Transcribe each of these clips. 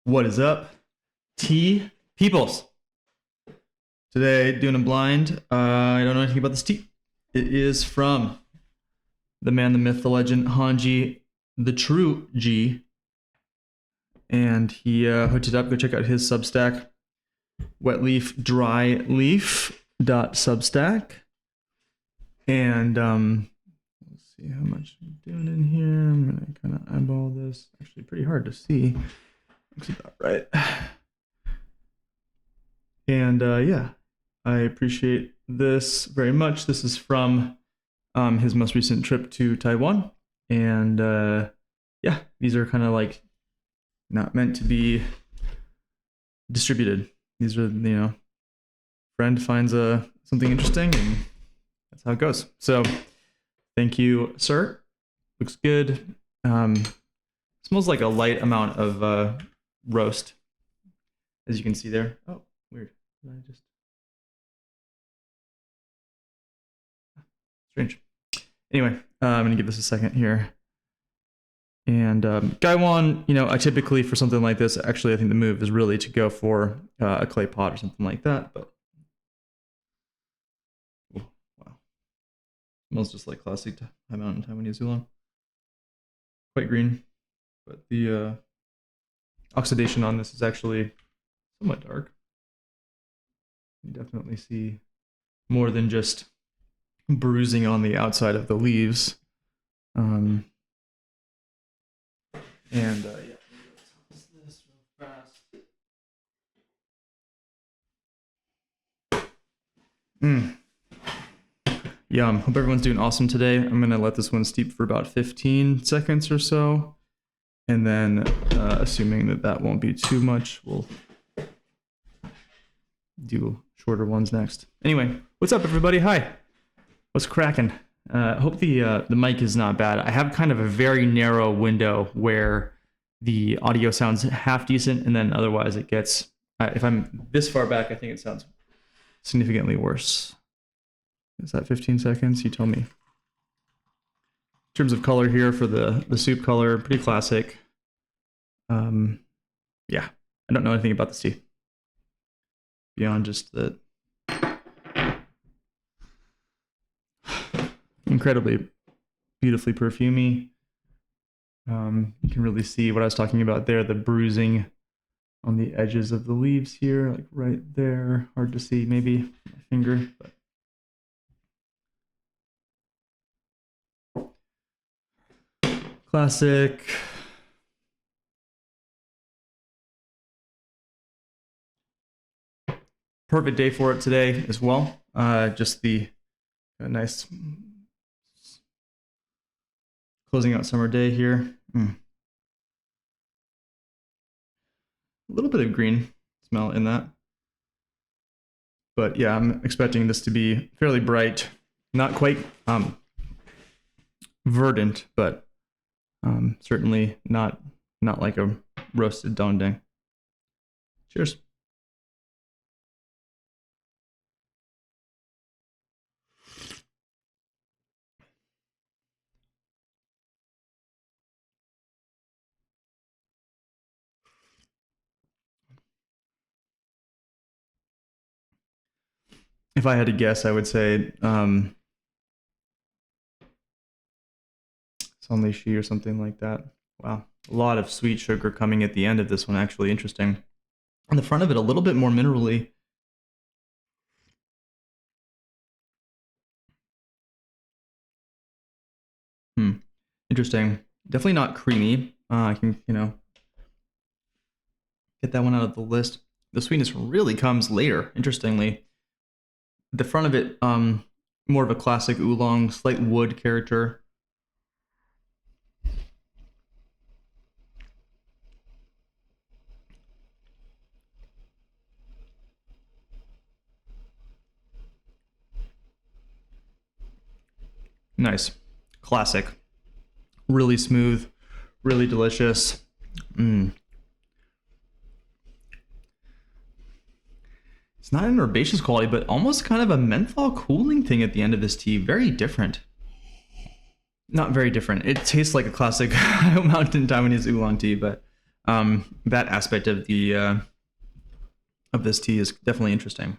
What is up, tea peoples? Today, doing a blind. I don't know anything about this tea. It is from the man, the myth, the legend, Hanji, the true G. And he hooked it up. Go check out his Substack, wetleafdryleaf.substack. And let's see how much I'm doing in here. I'm going to kind of eyeball this. Actually, pretty hard to see. Looks about right. And yeah, I appreciate this very much. This is from his most recent trip to Taiwan. And yeah, these are kind of like not meant to be distributed. These are, friend finds something interesting, and that's how it goes. So thank you, sir. Looks good. Smells like a light amount of roast, as you can see there. Oh, weird. Strange. Anyway, I'm gonna give this a second here. And Gaiwan, I typically for something like this, actually I think the move is really to go for a clay pot or something like that. But oh, wow, smells just like classic High Mountain Taiwanese oolong. Quite green, but the oxidation on this is actually somewhat dark. You definitely see more than just bruising on the outside of the leaves. And yeah, let's this real fast. Yum. Hope everyone's doing awesome today. I'm gonna let this one steep for about 15 seconds or so. And then, assuming that won't be too much, we'll do shorter ones next. Anyway, what's up, everybody? Hi. What's cracking? Hope the mic is not bad. I have kind of a very narrow window where the audio sounds half decent, and then otherwise it gets. If I'm this far back, I think it sounds significantly worse. Is that 15 seconds? You tell me. In terms of color here for the soup color, pretty classic. Yeah, I don't know anything about this tea beyond just that incredibly beautifully perfumey. You can really see what I was talking about there, the bruising on the edges of the leaves here, like right there. Hard to see, maybe my finger, but classic. Perfect day for it today as well. Just the nice closing out summer day here. A little bit of green smell in that. But yeah, I'm expecting this to be fairly bright, not quite verdant, but certainly not like a roasted dondeng. Cheers. If I had to guess, I would say Sanlishi or something like that. Wow, a lot of sweet sugar coming at the end of this one. Actually, interesting. On the front of it, a little bit more minerally. Interesting. Definitely not creamy. I can get that one out of the list. The sweetness really comes later. Interestingly, the front of it, more of a classic oolong, slight wood character. Nice. Classic. Really smooth, really delicious. It's not an herbaceous quality, but almost kind of a menthol cooling thing at the end of this tea. Very different. Not very different. It tastes like a classic Mountain Taiwanese oolong tea, but That aspect of the of this tea is definitely interesting.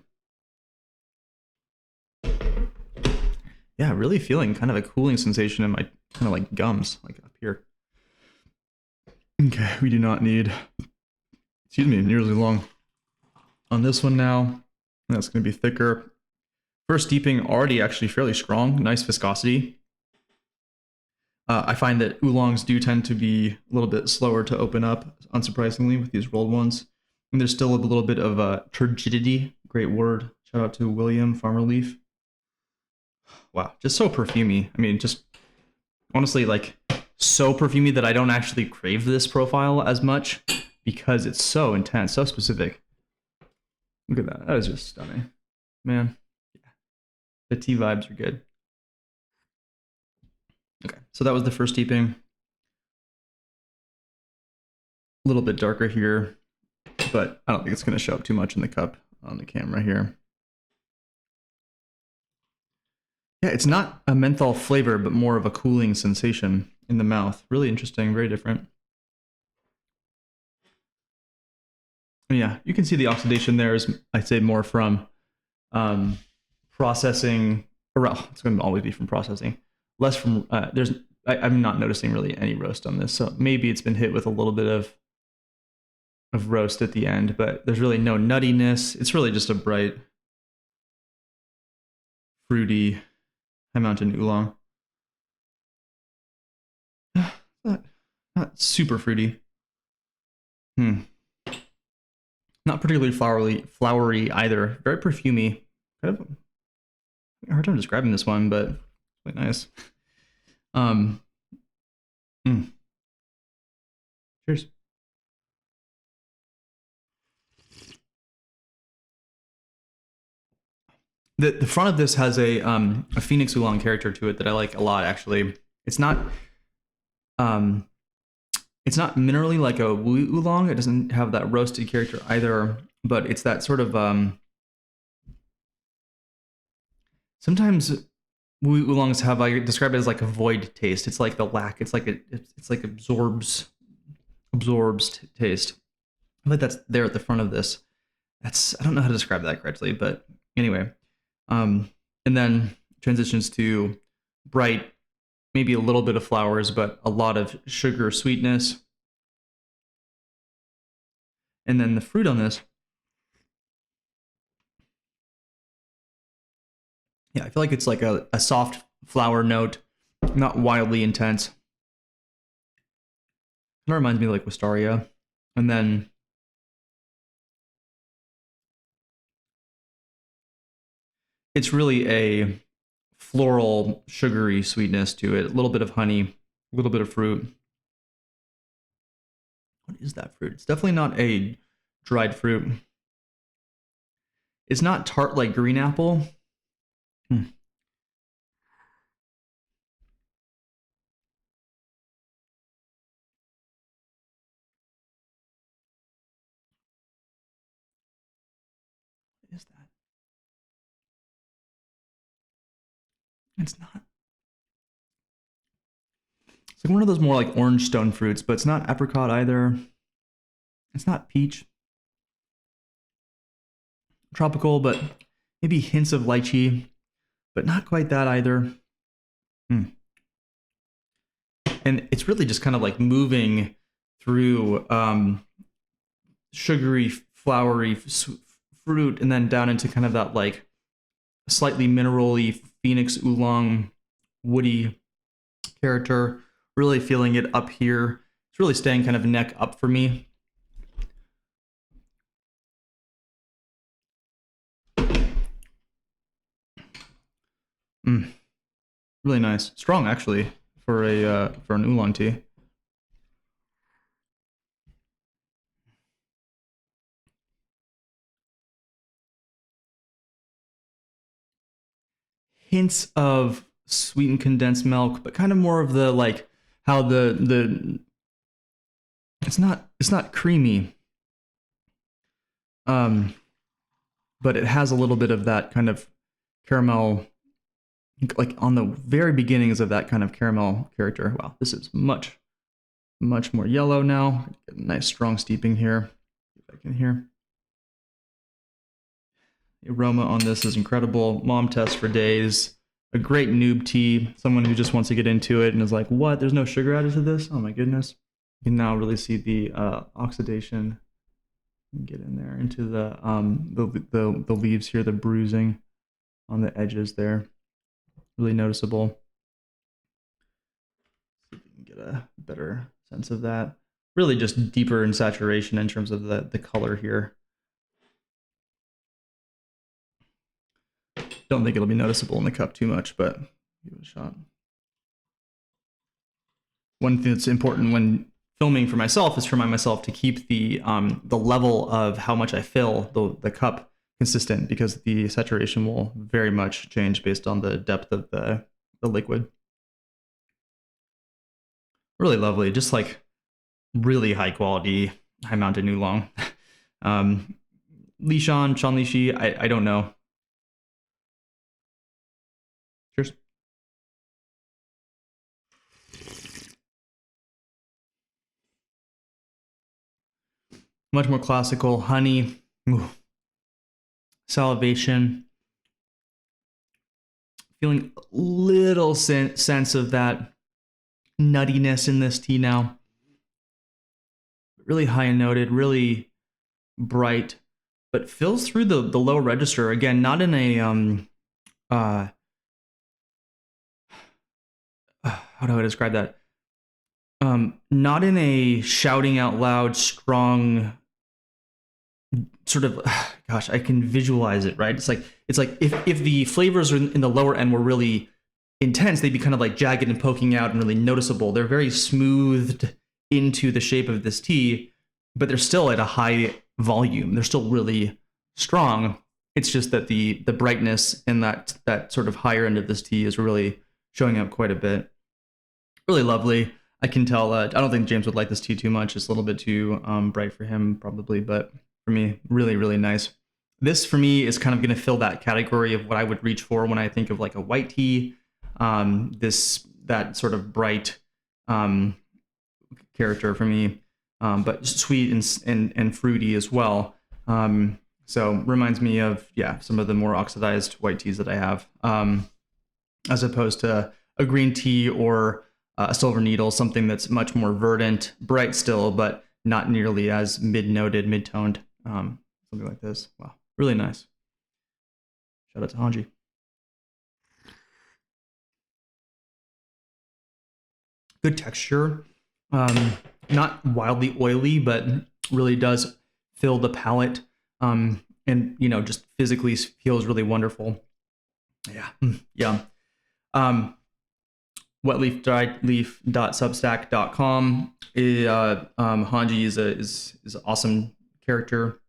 Yeah, really feeling kind of a cooling sensation in my kind of like gums, like up here. Okay, we do not need, excuse me, nearly long on this one now. That's going to be thicker. First steeping already actually fairly strong, nice viscosity. I find that oolongs do tend to be a little bit slower to open up, unsurprisingly, with these rolled ones. And there's still a little bit of turgidity. Great word. Shout out to William Farmer Leaf. Wow, just so perfumey. I mean, just honestly, like, so perfumey that I don't actually crave this profile as much because it's so intense, so specific. Look at that. That is just stunning. Man, yeah. The tea vibes are good. Okay, so that was the first steeping. A little bit darker here, but I don't think it's going to show up too much in the cup on the camera here. Yeah, it's not a menthol flavor, but more of a cooling sensation in the mouth. Really interesting, very different. Yeah, you can see the oxidation there is, I'd say, more from processing, or well, it's going to always be from processing. Less from, I'm not noticing really any roast on this, so maybe it's been hit with a little bit of roast at the end, but there's really no nuttiness. It's really just a bright, fruity High Mountain Oolong. Not super fruity. Not particularly flowery either. Very perfumey. Kind of a hard time describing this one, but it's quite nice. Cheers. The front of this has a Phoenix Oolong character to it that I like a lot. Actually, it's not minerally like a Wu Oolong. It doesn't have that roasted character either, but it's that sort of sometimes Wu Oolongs have, I describe it as like a void taste. It's like the lack. It's like absorbs taste. I think that's there at the front of this. I don't know how to describe that correctly, but anyway. And then transitions to bright, maybe a little bit of flowers, but a lot of sugar sweetness. And then the fruit on this, yeah, I feel like it's like a soft flower note, not wildly intense. Kind of reminds me of like Wistaria. And then it's really a floral, sugary sweetness to it. A little bit of honey, a little bit of fruit. What is that fruit? It's definitely not a dried fruit. It's not tart like green apple. What is that? It's not. It's like one of those more like orange stone fruits, but it's not apricot either. It's not peach. Tropical, but maybe hints of lychee, but not quite that either. And it's really just kind of like moving through sugary, flowery fruit, and then down into kind of that like slightly minerally Phoenix Oolong woody character. Really feeling it up here. It's really staying kind of neck up for me. Really nice. Strong actually for an oolong tea. Hints of sweetened condensed milk, but kind of more of the like how the it's not creamy. But it has a little bit of that kind of caramel, like on the very beginnings of that kind of caramel character. Wow, this is much much more yellow now. Get a nice strong steeping here. Get back in here. The aroma on this is incredible. Mom test for days. A great noob tea. Someone who just wants to get into it and is like, what? There's no sugar added to this? Oh my goodness. You can now really see the oxidation. Get in there into the leaves here, the bruising on the edges there. Really noticeable. See if we can get a better sense of that. Really just deeper in saturation in terms of the color here. Don't think it'll be noticeable in the cup too much, but give it a shot. One thing that's important when filming for myself is to remind myself to keep the level of how much I fill the cup consistent, because the saturation will very much change based on the depth of the liquid. Really lovely, just like really high quality, high mountain oolong. Lishan, Shan Lishi, I don't know. Cheers. Much more classical. Honey. Ooh. Salivation. Feeling a little sense of that nuttiness in this tea now. Really high noted, really bright, but fills through the low register. Again, not in a how do I describe that? Not in a shouting out loud, strong sort of, gosh, I can visualize it, right? It's like if the flavors in the lower end were really intense, they'd be kind of like jagged and poking out and really noticeable. They're very smoothed into the shape of this tea, but they're still at a high volume. They're still really strong. It's just that the brightness and that sort of higher end of this tea is really showing up quite a bit. Really lovely. I can tell. I don't think James would like this tea too much. It's a little bit too bright for him, probably, but for me, really, really nice. This, for me, is kind of going to fill that category of what I would reach for when I think of like a white tea. That sort of bright character for me, but sweet and fruity as well. So reminds me of, yeah, some of the more oxidized white teas that I have, as opposed to a green tea or a silver needle, something that's much more verdant, bright still, but not nearly as mid-noted, mid-toned, something like this. Wow, really nice. Shout out to Hanji. Good texture, not wildly oily, but really does fill the palate, and just physically feels really wonderful. Yeah, yum. Wetleaf.substack.com. Hanji is an awesome character.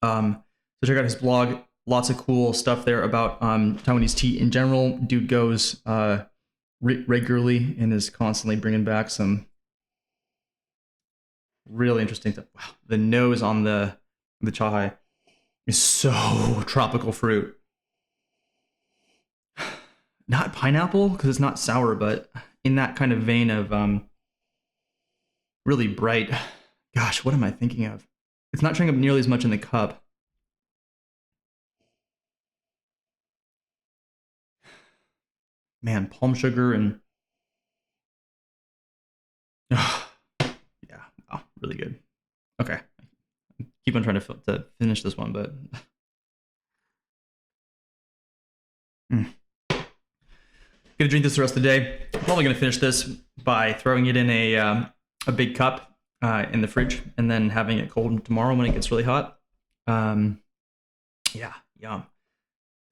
So check out his blog. Lots of cool stuff there about Taiwanese tea in general. Dude goes regularly and is constantly bringing back some really interesting stuff. Wow, the nose on the chai is so tropical fruit. Not pineapple, because it's not sour, but in that kind of vein of really bright. Gosh, what am I thinking of? It's not showing up nearly as much in the cup. Man, palm sugar and yeah, wow, really good. Okay, keep on trying to finish this one, but gonna drink this the rest of the day. Probably gonna finish this by throwing it in a big cup in the fridge and then having it cold tomorrow when it gets really hot. Yeah, yum.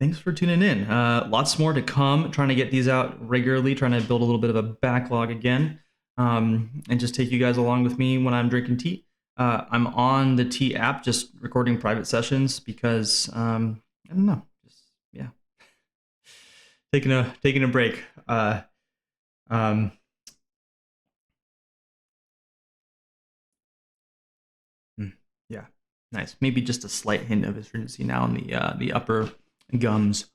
Thanks for tuning in. Lots more to come. Trying to get these out regularly, trying to build a little bit of a backlog again, and just take you guys along with me when I'm drinking tea. I'm on the tea app, just recording private sessions because I don't know, just yeah, taking a break. Yeah, nice. Maybe just a slight hint of astringency now in the upper gums,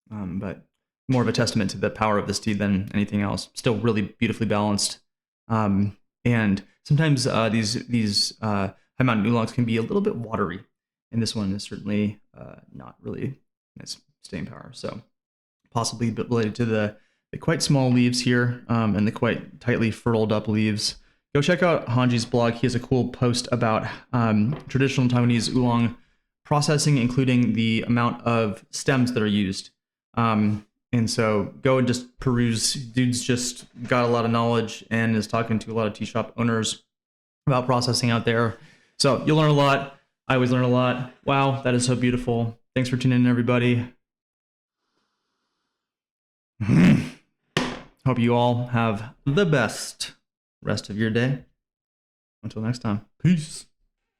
but more of a testament to the power of this tea than anything else. Still really beautifully balanced. And sometimes these high mountain oolongs can be a little bit watery, and this one is certainly not really nice staying power. So possibly a bit related to the quite small leaves here and the quite tightly furled up leaves. Go check out Hanji's blog. He has a cool post about traditional Taiwanese oolong processing, including the amount of stems that are used. And so go and just peruse. Dude's just got a lot of knowledge and is talking to a lot of tea shop owners about processing out there. So you'll learn a lot. I always learn a lot. Wow, that is so beautiful. Thanks for tuning in, everybody. Hope you all have the best rest of your day. Until next time, peace.